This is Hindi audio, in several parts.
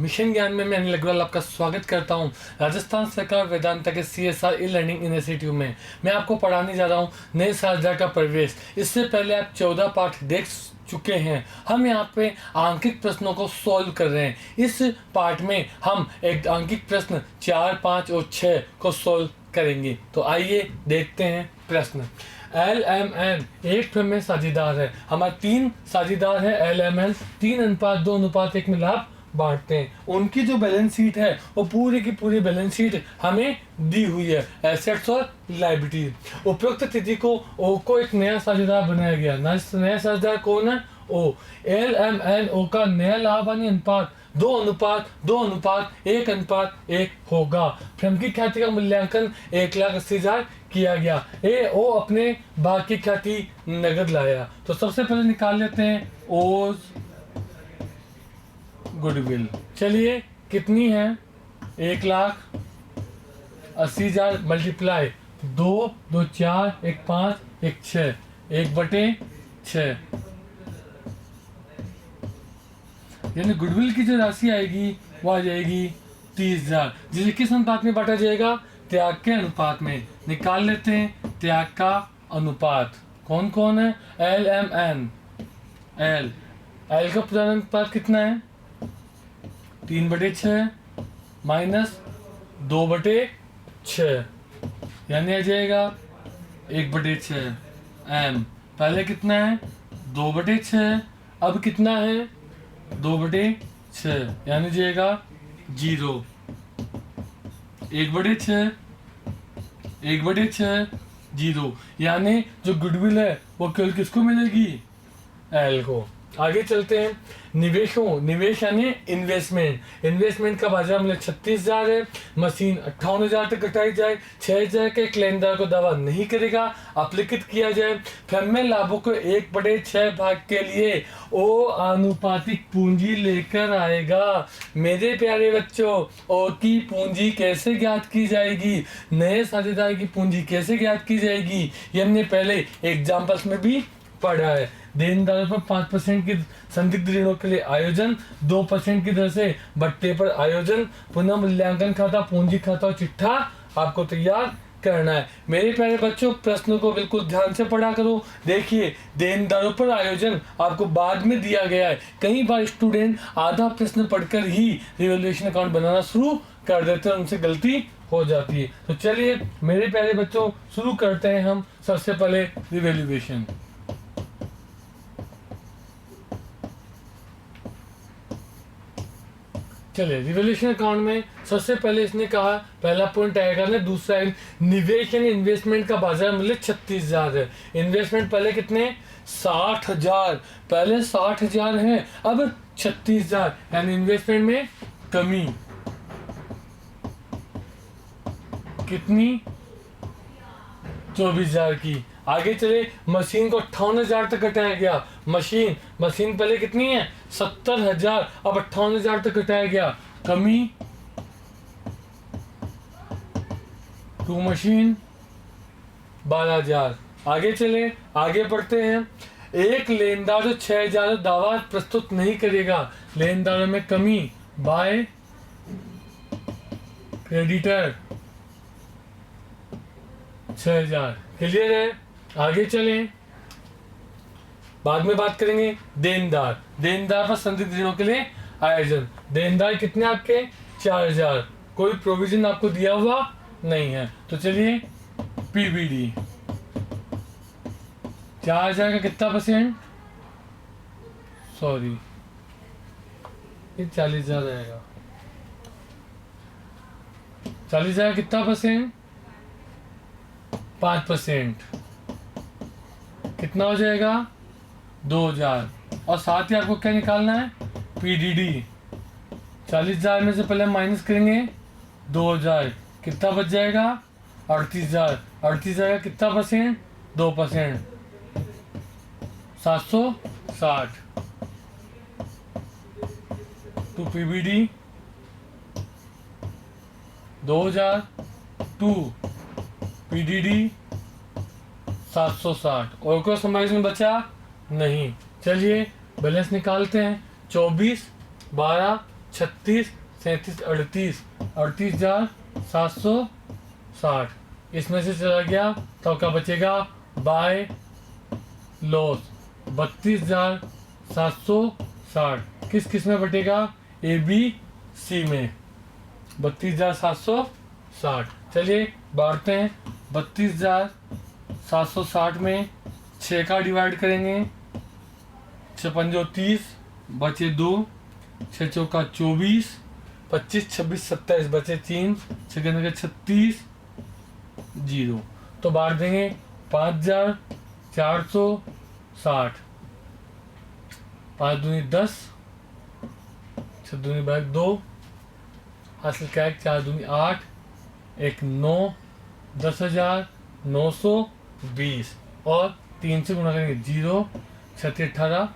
मिशन ज्ञान में मैं अनिल अग्रवाल आपका स्वागत करता हूं। राजस्थान सरकार वेदांता के CSR ई लर्निंग इंस्टीट्यूट में मैं आपको पढ़ाने जा रहा हूं नए साझा का प्रवेश। इससे पहले आप 14 पाठ देख चुके हैं। हम यहाँ पे आंकिक प्रश्नों को सॉल्व कर रहे हैं। इस पाठ में हम एक आंकिक प्रश्न 4, 5 और 6 को सॉल्व करेंगे। तो आइए देखते हैं प्रश्न। LMN एक प्रमेय साझेदार है। हमारे 3 साझेदार है। LMN 3:2:1 में लाभ बांटते हैं। उनकी जो बैलेंस शीट है वो पूरी की पूरी बैलेंस शीट हमें दी हुई है, एसेट्स और लायबिलिटी। उपरोक्त तिथि को ओ को एक नया साझेदार बनाया गया। नया साझेदार कौन है? ओ। LMN ओ का नया लाभ हानि अनुपात 2:1:1 होगा। फर्म की ख्याति का मूल्यांकन 1,80,000 किया गया। ओ अपने भाग की ख्याति नगद लाया। तो सबसे पहले निकाल लेते हैं ओज गुडविल। चलिए कितनी है? 1,80,000 मल्टीप्लाई 2, 2, 4, 1, 5, 1, 6, 1/6। यानी गुडविल की जो राशि आएगी वो आ जाएगी 30,000, जिसे किस अनुपात में बांटा जाएगा? त्याग के अनुपात में। निकाल लेते हैं त्याग का अनुपात। कौन कौन है? LMN। एल का प्रधान अनुपात कितना है? 3/6 माइनस 2/6, यानी आ जाएगा 1/6। M पहले कितना है? 2/6। अब कितना है? 2/6, यानी जाएगा 0। 1/6, 1/6, 0, यानी जो गुडविल है वो केवल किसको मिलेगी? L को। आगे चलते हैं। निवेश यानी इन्वेस्टमेंट का बाजार मूल्य 36,000 है। मशीन 58,000 तक घटाई जाए। 6,000 के लेनदार को दावा नहीं करेगा, अपलिखित किया जाए। फर्म में लाभों को 1/6 भाग के लिए ओ आनुपातिक पूंजी लेकर आएगा। मेरे प्यारे बच्चों, ओ की पूंजी कैसे ज्ञात की जाएगी? नए साझेदार की पूंजी कैसे ज्ञात की जाएगी? ये हमने पहले एग्जाम्पल्स में भी पढ़ा है। देनदारों पर 5% की संदिग्ध ऋणों के लिए आयोजन, 2% की दर से भट्टे पर आयोजन, पुनः मूल्यांकन खाता, पूंजी खाता और चिट्ठा आपको तैयार करना है। मेरे प्यारे बच्चों, प्रश्नों को बिल्कुल ध्यान से पढ़ा करो। देखिए, देनदारों पर आयोजन आपको बाद में दिया गया है। कई बार स्टूडेंट आधा प्रश्न पढ़कर ही रिवैल्यूएशन अकाउंट बनाना शुरू कर देते हैं, उनसे गलती हो जाती है। तो चलिए मेरे प्यारे बच्चों, शुरू करते हैं हम सबसे पहले रिवैल्यूएशन। चलिए रिवैल्यूएशन अकाउंट में सबसे पहले इसने कहा, पहला पॉइंट आएगा ना, दूसरा निवेश यानी इन्वेस्टमेंट का बाजार मूल्य 36,000 है। इन्वेस्टमेंट पहले कितने? 60,000। पहले 60,000 है, अब 36,000, यानी इन्वेस्टमेंट में कमी कितनी? 24,000 की। आगे चले, मशीन को 58,000 तक घटाया गया। मशीन पहले कितनी है? 70,000, अब 58,000 तक घटाया गया। कमी टू मशीन 12,000। आगे चले, आगे बढ़ते हैं। एक लेनदार जो 6,000 दावा प्रस्तुत नहीं करेगा। लेनदारों में कमी बाय क्रेडिटर 6,000। क्लियर है? आगे चलें, बाद में बात करेंगे। देनदार पर संदिग्ध ऋणों के लिए आयोजन। देनदार कितने आपके? 4,000। कोई प्रोविजन आपको दिया हुआ नहीं है। तो चलिए PBD 4,000 का कितना %? सॉरी, ये 40,000 आएगा। 40,000 कितना %? 5%। कितना हो जाएगा? 2,000। और साथ ही आपको क्या निकालना है? PDD। 40,000 में से पहले माइनस करेंगे 2,000, कितना बच जाएगा? 38,000। 38,000 का कितना %? 2%। 760। To PBD 2,000 to PDD 760। और कोई समाइज में बचा नहीं। चलिए बैलेंस निकालते हैं। 24, 12, 36, 37, 38,760। इसमें से चला गया तो क्या बचेगा बाय लॉस 32,760। किस किस में बटेगा ए बी सी में 32,760। चलिए बांटते हैं 32,760 में 6 का डिवाइड करेंगे, 6 पंजो 30, बचे 2, 6 चौका 24, 25, 26, 27 बचे 3, 6 के 36, 0। तो बांट देंगे 5,460, 5 दूनी 10, 6 दूनी 2, हासिल क्या है 4 दूनी 8, 1 9, 10,920 और 3 से गुणा करेंगे 0, 6 18,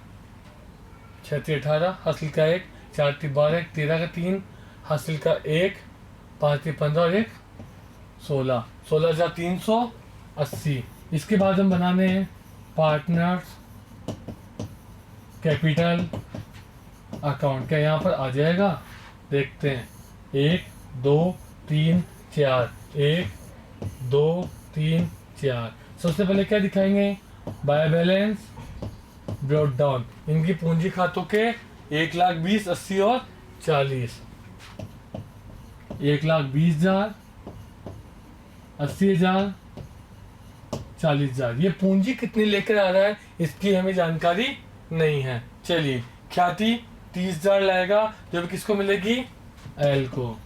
6 18 हासिल का 1, 4 12, 13 का 3 हासिल का 1, 5 15 और 1 16, 16,380। इसके बाद हम बनाने हैं पार्टनर्स कैपिटल अकाउंट। क्या यहाँ पर आ जाएगा देखते हैं 1 2 3 4, 1 2 3 4। सबसे पहले क्या दिखाएंगे बाय बैलेंस ब्रॉट डाउन, इनकी पूंजी खातों के 1,20,000, 80 और 40। 1,20,000, 80,000, 40,000। ये पूंजी कितनी लेकर आ रहा है इसकी हमें जानकारी नहीं है। चलिए ख्याति 30,000 लाएगा जो भी किसको मिलेगी एल को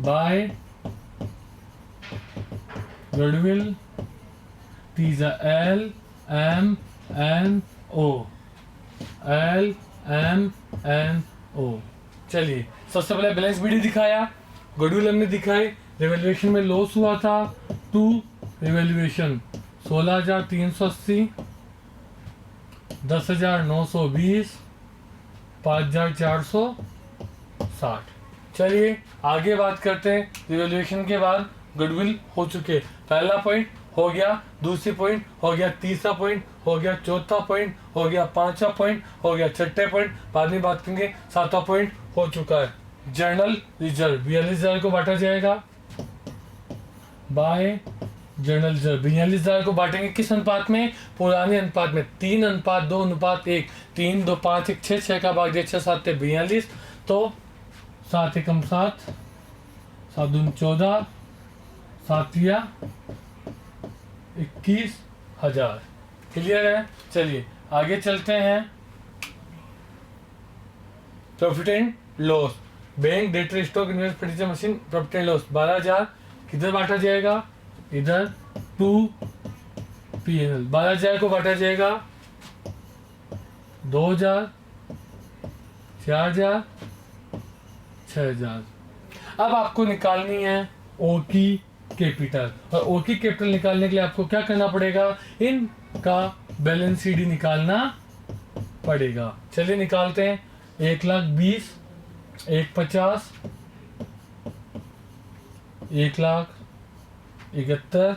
by goodwill 30,000 L M N O, L M N O. चलिए सबसे पहले बैलेंस वीडियो दिखाया, गुडविल हमने दिखाई, रिवैल्यूएशन में लॉस हुआ था टू रिवैल्यूएशन 16,380, 10,920, 5,460। चलिए आगे बात करते हैं। रिवैल्यूएशन के बाद गुडविल हो चुके, पहला पॉइंट हो गया, दूसरी पॉइंट हो गया, तीसरा पॉइंट हो गया, चौथा पॉइंट हो गया, पांचवा पॉइंट हो गया, छठे पॉइंट बाद में बात करेंगे, सातवां पॉइंट हो चुका है। जर्नल रिजर्व 42,000 को बांटा जाएगा बाय जर्नल रिजर्व। 42,000 को बांटेंगे किस अनुपात में, पुराने अनुपात में 3:2:1। 3 2 5 1 6, 6 का भाग दिया 6 7 42, तो 7 एकम 7, 7 दूनी 14, 7 या 21,000। क्लियर है। चलिए आगे चलते हैं। Profit and loss, bank debtor stock invest furniture machine profit and loss 12,000 किधर बांटा जाएगा, इधर टू पीएनएल। 12,000 को बांटा जाएगा 2,000, 4,000, 6,000। अब आपको निकालनी है ओ की कैपिटल, और ओ की कैपिटल निकालने के लिए आपको क्या करना पड़ेगा, इनका बैलेंस शीट निकालना पड़ेगा। चलिए निकालते हैं। 1,20,000, 1,50,000, 1,71,000,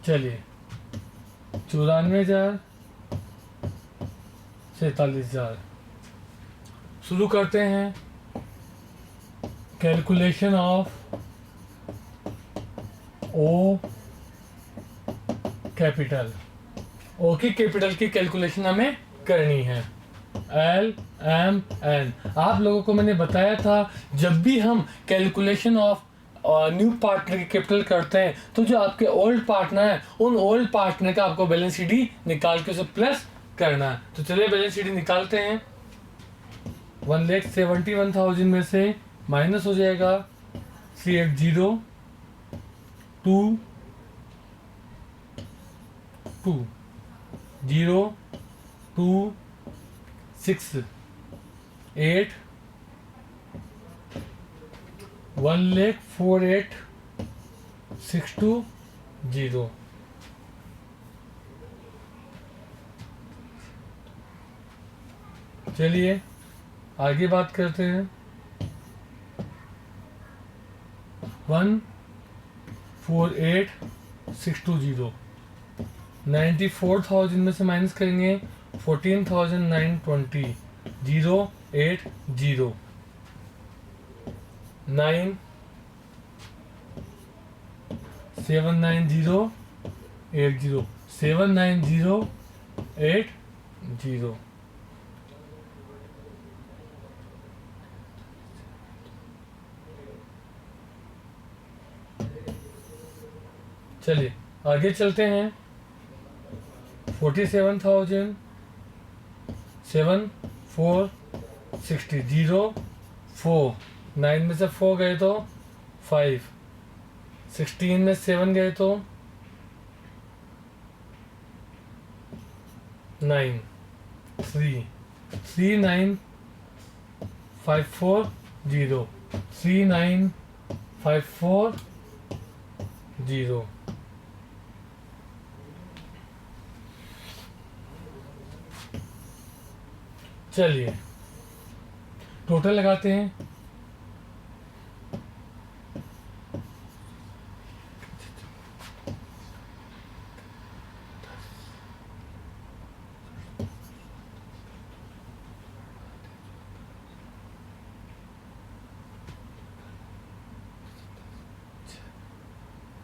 चलिए 94,000, 47,000। शुरू करते हैं कैलकुलेशन ऑफ ओ कैपिटल। ओ की कैपिटल की कैलकुलेशन हमें करनी है। एल एम एन, आप लोगों को मैंने बताया था जब भी हम कैलकुलेशन ऑफ न्यू पार्टनर की कैपिटल करते हैं तो जो आपके ओल्ड पार्टनर है उन ओल्ड पार्टनर का आपको बैलेंस शीट निकाल के उसे प्लस करना है। तो चलिए बैलेंस शीट निकालते हैं। 1,71,000 में से माइनस हो जाएगा 380 2 2 0 2 6 8 1,48,620। चलिए आगे बात करते हैं। 1,48,620 94,000 में से माइनस करेंगे 14,920, 080 9 790 80 790 80। चलिए आगे चलते हैं। 47,000 7,460 0 4 9 में से 4 गए तो 5, 16 में 7 गए तो 9, 3 39,540 39,540। चलिए टोटल लगाते हैं।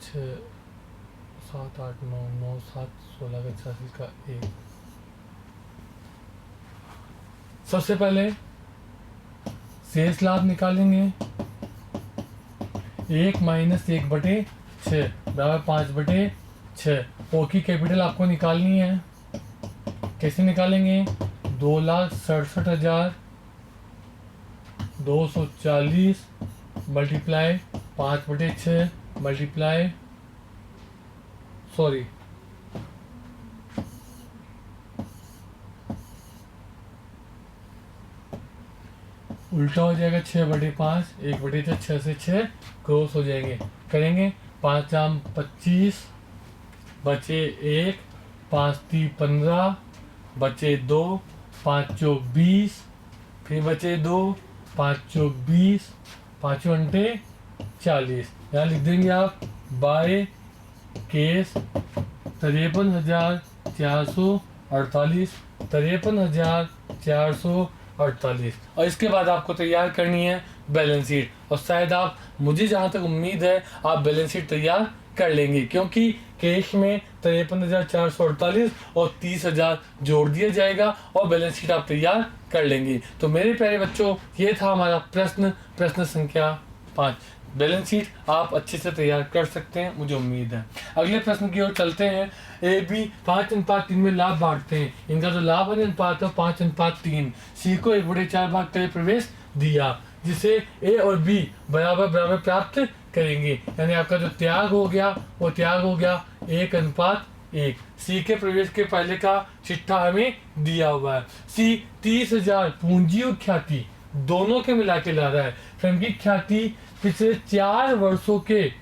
छः 7 8 9 9 7 16 का 86 का 1। सबसे पहले शेष लाभ निकालेंगे। 1 माइनस 1/6 बराबर 5/6। ओ की कैपिटल आपको निकालनी है। कैसे निकालेंगे? 2,67,240 मल्टीप्लाई 5/6 मल्टीप्लाई उल्टा हो जाएगा 6/5 1/6 6 से 6 क्रॉस हो जाएंगे। करेंगे 5 जाम 25 बचे 1 5 3 15 बचे 2 5 चौक 20 फिर बचे 2 5 चौक 20 5 अंटे 40। यहाँ लिख देंगे आप बाय केस 53,448 53,448। और इसके बाद आपको तैयार करनी है बैलेंस शीट। और शायद आप, मुझे जहाँ तक उम्मीद है, आप बैलेंस शीट तैयार कर लेंगे, क्योंकि कैश में 53,448 और 30,000 जोड़ दिया जाएगा और बैलेंस शीट आप तैयार कर लेंगे। तो मेरे प्यारे बच्चों, ये था हमारा प्रश्न संख्या 5। बैलेंस शीट आप अच्छे से तैयार कर सकते हैं, मुझे उम्मीद है। अगले प्रश्न की ओर चलते हैं। ए बी 5:3 में लाभ बांटते हैं। इनका जो लाभ अनुपात है 5:3। सी को 1/4 भाग के लिए प्रवेश दिया, जिसे ए और बी बराबर बराबर प्राप्त करेंगे। यानी आपका जो त्याग हो गया वो त्याग हो गया 1:1। सी के प्रवेश के पहले का चिट्ठा हमें दिया हुआ है। सी 30,000 पूंजी और ख्याति दोनों के मिला के ला रहा है। फर्म की ख्याति पिछले 4 वर्षों के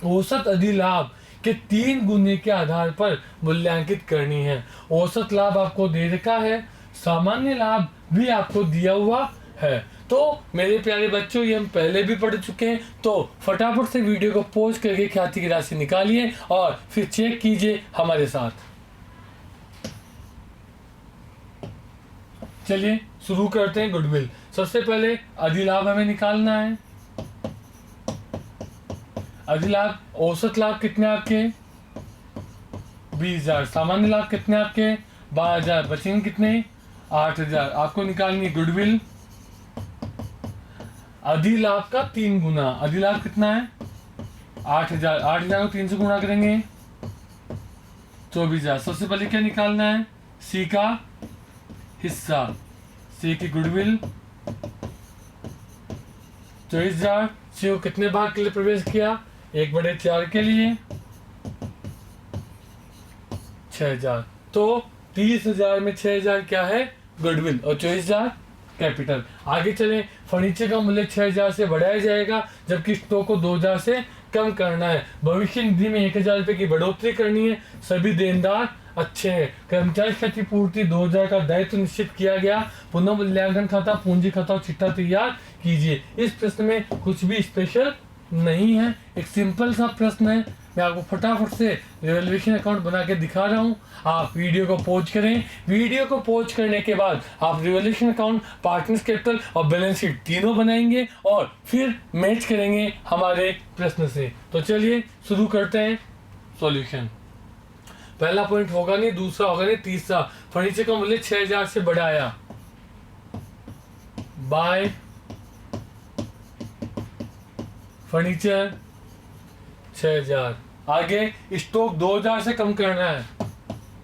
औसत अधिलाभ के 3 गुने के आधार पर मूल्यांकित करनी है। औसत लाभ आपको दे रखा है, सामान्य लाभ भी आपको दिया हुआ है। तो मेरे प्यारे बच्चों, ये हम पहले भी पढ़ चुके हैं, तो फटाफट से वीडियो को पॉज करके ख्याति की राशि निकालिए और फिर चेक कीजिए हमारे साथ। चलिए शुरू करते हैं। गुडविल, सबसे पहले अधिलाभ हमें निकालना है। अधिलाभ, औसत लाभ कितने आपके 20,000, सामान्य लाभ कितने आपके 12,000, बचेंगे कितने 8,000। आपको निकालनी है गुडविल। अधिलाभ का 3 गुना, अधिलाभ कितना है 8,000। 8,000 को 3 से गुणा करेंगे 24,000। सबसे पहले क्या निकालना है? सी का हिस्सा। सी की गुडविल 24,000। सी को कितने भाग के लिए प्रवेश किया? 1/4 के लिए 6,000। तो 30,000 में 6,000 क्या है? गुडविल, और 24,000 कैपिटल। आगे चले, फर्नीचर का मूल्य 6,000 से बढ़ाया जाएगा, जबकि स्टॉक को 2,000 से कम करना है। भविष्य निधि में 1,000 रुपए की बढ़ोतरी करनी है। सभी देनदार अच्छे हैं। कर्मचारी क्षतिपूर्ति 2,000 का दायित्व निश्चित किया गया। पुनः मूल्यांकन खाता, पूंजी खाता और चिट्ठा तैयार कीजिए। इस प्रश्न में कुछ भी स्पेशल नहीं है, एक सिंपल सा प्रश्न है। मैं आपको फटाफट से रिवैल्यूएशन अकाउंट बना के दिखा रहा हूँ। आप वीडियो को पॉज करें। वीडियो को पॉज करने के बाद आप रिवैल्यूएशन अकाउंट, पार्टनर्स कैपिटल और बैलेंस शीट तीनों बनाएंगे और फिर मैच करेंगे हमारे प्रश्न से। तो चलिए शुरू करते हैं सॉल्यूशन। पहला पॉइंट होगा नहीं, दूसरा होगा नहीं, तीसरा, फर्नीचर का मूल्य 6000 से बढ़ाया बाय फर्नीचर 6000। आगे स्टॉक 2000 से कम करना है,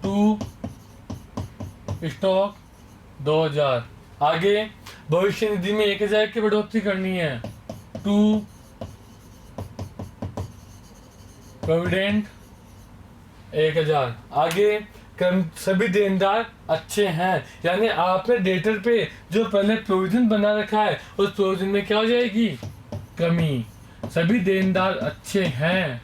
टू स्टॉक 2000। आगे भविष्य निधि में 1000 की बढ़ोतरी करनी है, टू प्रोविडेंट 1000। आगे सभी देनदार अच्छे हैं, यानी आपने डेटर पे जो पहले प्रोविजन बना रखा है उस प्रोविजन में क्या हो जाएगी, कमी। सभी देनदार अच्छे हैं।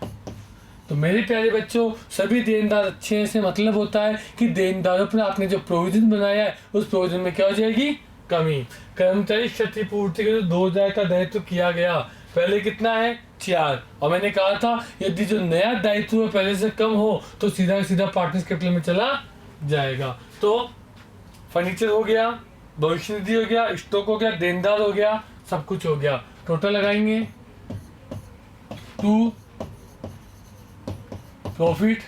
तो मेरे प्यारे बच्चों, सभी देनदार अच्छे हैं से मतलब होता है कि देनदारों पर आपने जो प्रोविजन बनाया है उस प्रोविजन में क्या हो जाएगी, कमी। कर्मचारी क्षतिपूर्ति के लिए 2000 का दायित्व किया गया, पहले कितना है 4, और मैंने कहा था यदि जो नया दायित्व है पहले से कम हो तो सीधा सीधा पार्टनर्स कैपिटल में चला जाएगा। तो फर्नीचर हो गया, भविष्य निधि हो गया, स्टॉक हो गया, देनदार हो गया, सब कुछ हो गया। टोटल लगाएंगे, टू प्रॉफिट,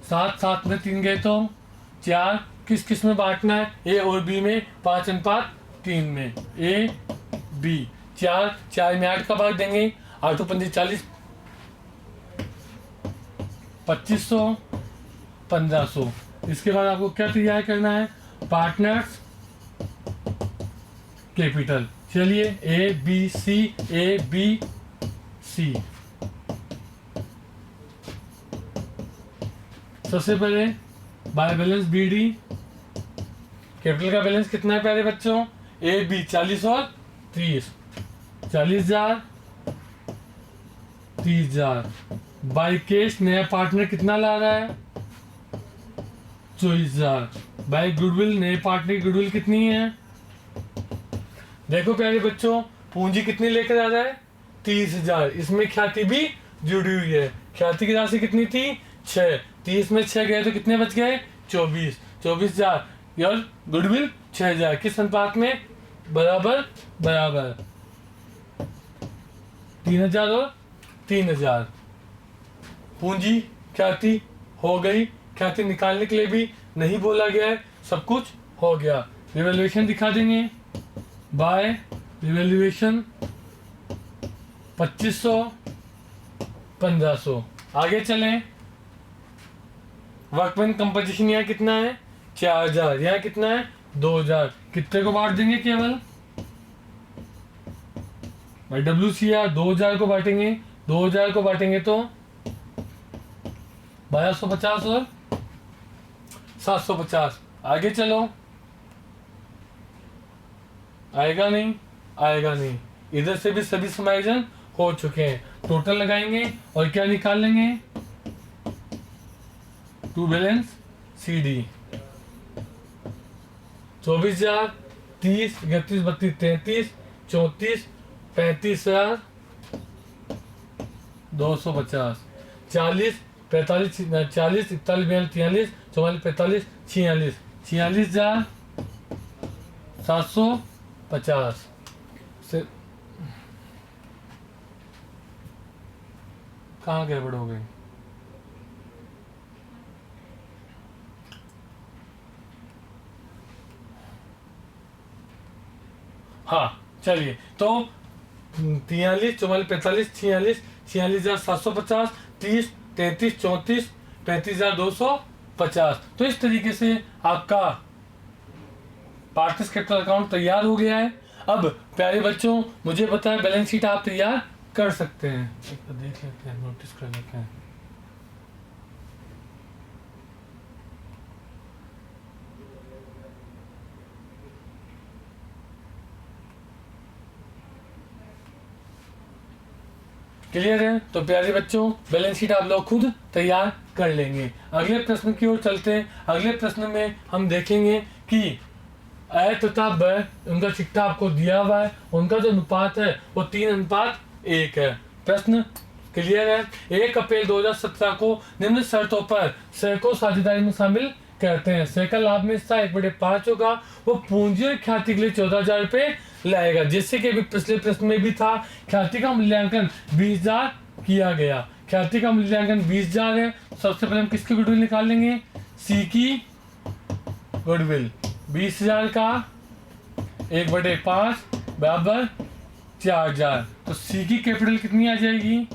साथ साथ में 3 गए तो 4, किस किस में बांटना है, ए और बी में 5:3 में, ए बी। 4 में 8 का भाग देंगे, 8 पंजे 40, 2500, 1500। इसके बाद आपको क्या तैयार करना है, पार्टनर्स कैपिटल। चलिए ए B C, A B C. सबसे पहले by balance B D, capital का बैलेंस कितना है प्यारे बच्चों, ए बी 40 और 30, 40,000, 30,000। बाय कैश नया पार्टनर कितना ला रहा है, 24,000। बाय गुडविल नए पार्टनर की गुडविल कितनी है, देखो प्यारे बच्चों पूंजी कितनी लेकर आ रहा है, 30,000। इसमें ख्याति भी जुड़ी हुई है, ख्याति की राशि कितनी थी 6, 30 में 6 गए तो कितने बच गए, 24,000 और गुडविल 6,000, किस अनुपात में, बराबर बराबर, 3,000 और 3,000। पूंजी ख्याति हो गई, ख्याति निकालने के लिए भी नहीं बोला गया है, सब कुछ हो गया। रिवैल्यूएशन दिखा देंगे, बाय रिवैल्यूएशन 2500, 1500। आगे चलें, वर्कमैन कंपोजिशन यहाँ कितना है 4000, यहाँ कितना है 2000, कितने को बांट देंगे, केवल भाई WCR 2000 को बांटेंगे, 2000 को बांटेंगे तो 1250 और 750। आगे चलो, आएगा नहीं, आएगा नहीं। इधर से भी सभी समायोजन हो चुके हैं। टोटल लगाएंगे और क्या निकाल लेंगे, टू बैलेंस सी डी 24,000, 30, 31, 32, 33, 34, 35,250, 40, 45, 40, 41, 42, 43, 44, 45, 46, 46,750 से कहाँ गड़बड़ हो गई, हाँ चलिए। तो 43, 44, 45, 46, 46,750, 30, 33, 34, 35,250। तो इस तरीके से आपका पार्टनर्स कैपिटल अकाउंट तैयार हो गया है। अब प्यारे बच्चों मुझे पता है बैलेंस शीट आप तैयार कर सकते हैं, एक देख लेते हैं, नोटिस कर लेते हैं। क्लियर है? तो प्यारे बच्चों बैलेंस शीट आप लोग खुद तैयार कर लेंगे। अगले प्रश्न की ओर चलते हैं। अगले प्रश्न में हम देखेंगे कि अ तथा ब उनका चिट्ठा आपको दिया हुआ है, उनका जो अनुपात है वो 3:1 है। प्रश्न क्लियर है। 1 अप्रैल 2017 को निम्न शर्तों पर शेयर को साझेदारी में शामिल करते हैं। शेयर का लाभ में हिस्सा 1/5 होगा। वो पूंजी और ख्याति के लिए 14,000 रुपये लाएगा, जिससे कि अभी पिछले प्रश्न में भी था। ख्याति का मूल्यांकन 20,000 किया गया। ख्याति का मूल्यांकन 20,000 है। सबसे पहले हम किसकी गुडविल निकाल लेंगे? सी की गुडविल। 20,000 का 1/5 बराबर 4,000। तो सी की कैपिटल कितनी आ जाएगी?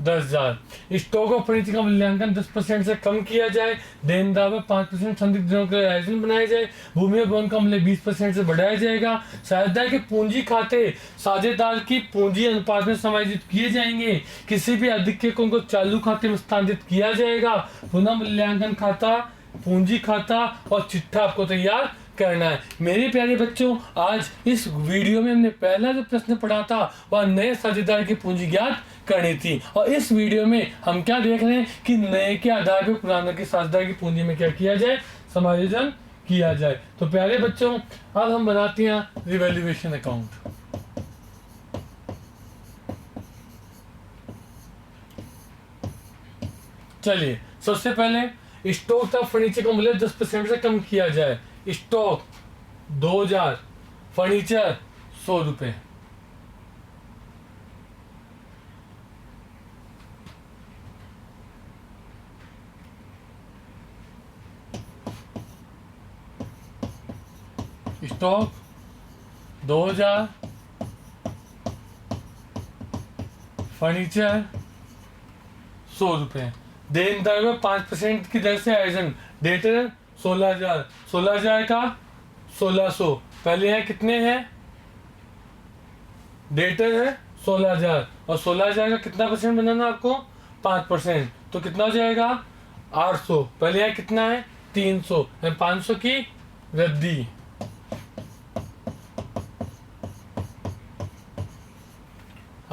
10,000। स्टॉक ऑफ फर्नीचर का मूल्यांकन 10% से कम किया जाए। देनदार में 5% संदिग्ध ऋणों के आयोजन बनाया जाए। भूमि और भवन का मूल्य 20% से बढ़ाया जाएगा। साझेदार के पूंजी खाते साझेदार की पूंजी अनुपात में समायोजित किए जाएंगे। किसी भी अधिकृतों को चालू खाते में स्थानांतरित किया जाएगा। पुनः मूल्यांकन खाता, पूंजी खाता और चिट्ठा आपको तैयार करना है। मेरे प्यारे बच्चों, आज इस वीडियो में हमने पहला जो प्रश्न पढ़ा था वह नए साझेदार की पूंजी ज्ञात करनी थी। और इस वीडियो में हम क्या देख रहे हैं कि नए के आधार पर पुराने के साझेदार की पूंजी में क्या किया जाए? समायोजन किया जाए। तो प्यारे बच्चों, अब हम बनाते हैं रिवैल्यूएशन अकाउंट। चलिए, सबसे पहले स्टॉक ऑफ फर्नीचर का मूल्य 10% से कम किया जाए। स्टॉक 2,000, फर्नीचर 100 रुपए। स्टॉक 2,000, फर्नीचर 100 रुपए। देनदार में 5% की दर से आयोजन। डेटर 16,000, 16,000 का 1,600। पहले है कितने हैं? डेटर है 16,000 और 16,000 का कितना परसेंट बनाना आपको? 5%। तो कितना हो जाएगा? 800। पहले है कितना है? 300। 500 की वृद्धि।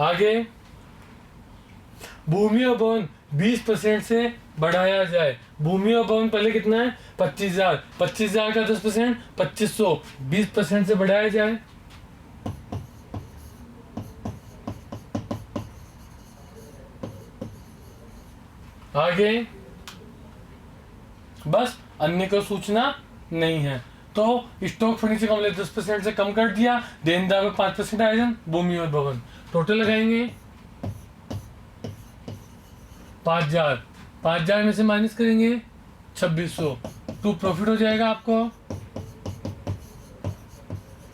आगे भूमि और भवन 20% से बढ़ाया जाए। भूमि और भवन पहले कितना है? 25,000। 25,000 का 10% 2,500। 20% से बढ़ाया जाए। आगे बस अन्य को सूचना नहीं है। तो स्टॉक फर्नीचर का मूल्य 10% से कम कर दिया। देनदार में 5% आयोजन। भूमि और भवन टोटल लगाएंगे 5,000। 5,000 में से माइनस करेंगे 2,600। टू प्रॉफिट हो जाएगा आपको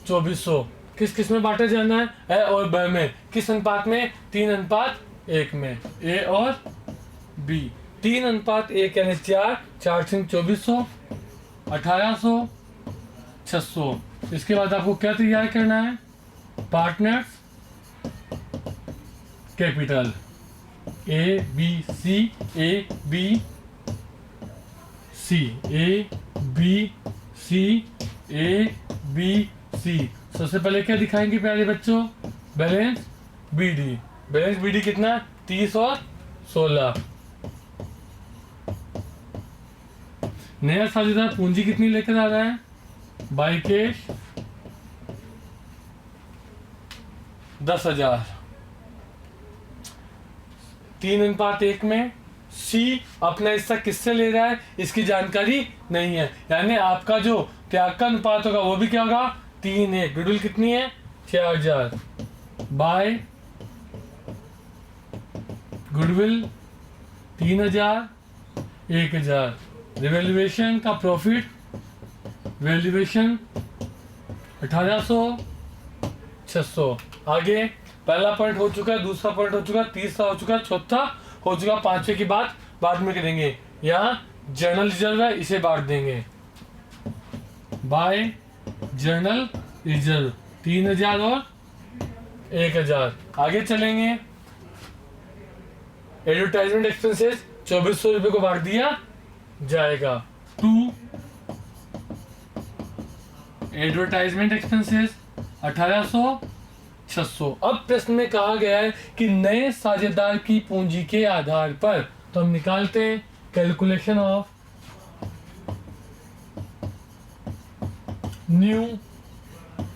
2,400। किस किस में बांटा जाना है? ए और ब में। किस अनुपात में? 3:1 में। ए और बी 3:1 यानी 4। 4 से 2,400, 1,800, 600। इसके बाद आपको क्या तैयार करना है? Partners capital. A B C, A B C, A B C, A B C. सबसे पहले क्या दिखाएंगे प्यारे बच्चों? Balance BD. बैलेंस बीडी कितना? 30 और 16। नया साझेदार पूंजी कितनी लेकर आ रहा है? By cash 10,000। 3:1 में। सी अपना हिस्सा किससे ले रहा है? इसकी जानकारी नहीं है। यानी आपका जो त्याग का अनुपात होगा वो भी क्या होगा? 3:1। गुडविल कितनी है? 4,000 बाय गुडविल 3,000, 1,000। रिवैल्यूएशन का प्रॉफिट वैल्यूएशन 1,800, 600। आगे पहला पॉइंट हो चुका है, दूसरा पॉइंट हो चुका है, तीसरा हो चुका है, चौथा हो चुका। 5वें की बात बाद में करेंगे। यहाँ जर्नल रिजर्व है, इसे बांट देंगे बाय जर्नल रिजर्व 3,000 और 1,000। आगे चलेंगे। एडवर्टाइजमेंट एक्सपेंसेस 2,400 रुपये को बांट दिया जाएगा। To advertisement expenses 1,800, 600। अब प्रश्न में कहा गया है कि नए साझेदार की पूंजी के आधार पर, तो हम निकालते हैं कैलकुलेशन ऑफ न्यू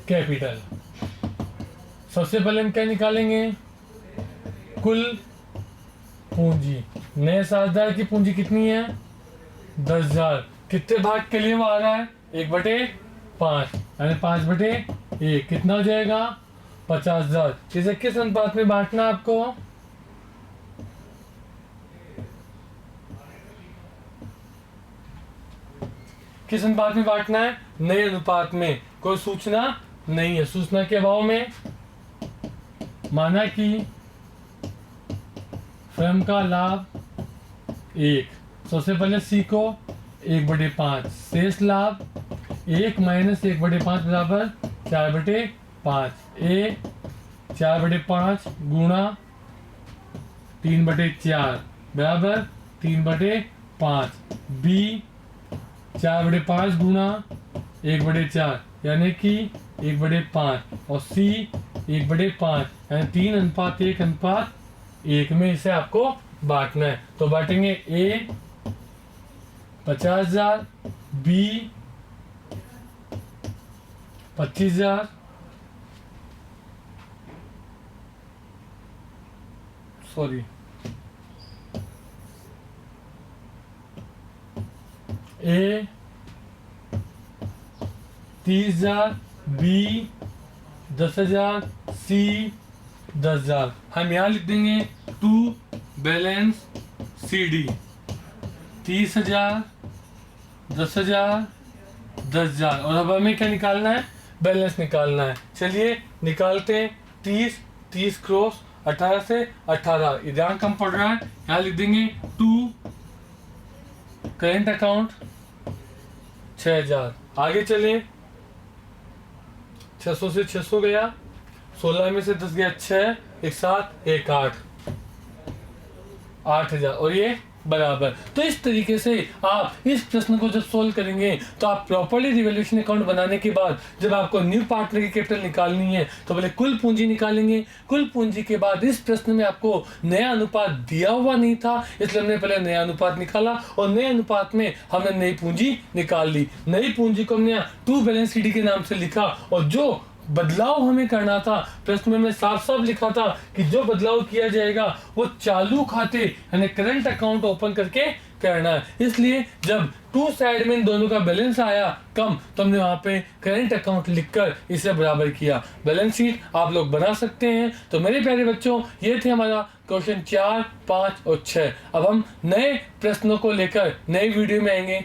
कैपिटल। सबसे पहले हम क्या निकालेंगे? कुल पूंजी, नए साझेदार की पूंजी कितनी है 10,000। कितने भाग के लिए वो आ रहा है 1/5 यानी 5/1 कितना हो जाएगा 50,000। इसे किस अनुपात में बांटना है आपको किस अनुपात में बांटना है नए अनुपात में। कोई सूचना नहीं है, सूचना के अभाव में माना कि फर्म का लाभ 1, सबसे पहले सीखो 1/5 शेष लाभ 1 - 1/5 बराबर 4/5 ए 4/5 गुणा 3/4 बराबर 3/5 बी 4/5 गुणा 1/4 यानी कि 1/5 और सी 1/5 यानी 3:1:1 में इसे आपको बांटना है। तो बांटेंगे ए 50,000 बी 25,000 सॉरी ए 30,000 बी 10,000 सी 10,000। हम यहाँ लिख देंगे टू बैलेंस सी डी 30,000 10,000 10,000 और अब हमें क्या निकालना है बैलेंस निकालना है। चलिए निकालते हैं 30 क्रॉस 18 से 18 इधर कम पड़ रहा है, यहाँ लिख देंगे टू करेंट अकाउंट 6,000। आगे चले 600 से 600 गया, 16 में से 10 गया 6 एक 7 एक 8,000 और ये बराबर। तो इस तरीके से आप इस प्रश्न को जब सोल्व करेंगे तो आप प्रॉपर्ली रिवैल्यूएशन अकाउंट बनाने के बाद जब आपको न्यू पार्टनर की कैपिटल निकालनी है तो पहले कुल पूंजी निकालेंगे। कुल पूंजी के बाद इस प्रश्न में आपको नया अनुपात दिया हुआ नहीं था, इसलिए हमने पहले नया अनुपात निकाला और नए अनुपात में हमने नई पूंजी निकाल ली। नई पूंजी को हमने टू बैलेंस सी डी के नाम से लिखा और जो बदलाव हमें करना था प्रश्न में मैंने साफ साफ लिखा था कि जो बदलाव किया जाएगा वो चालू खाते यानी करंट अकाउंट ओपन करके करना है। इसलिए जब टू साइड में इन दोनों का बैलेंस आया कम तो हमने वहां पे करंट अकाउंट लिखकर इसे बराबर किया। बैलेंस शीट आप लोग बना सकते हैं। तो मेरे प्यारे बच्चों ये थे हमारा क्वेश्चन 4, 5 और 6। अब हम नए प्रश्नों को लेकर नए वीडियो में आएंगे।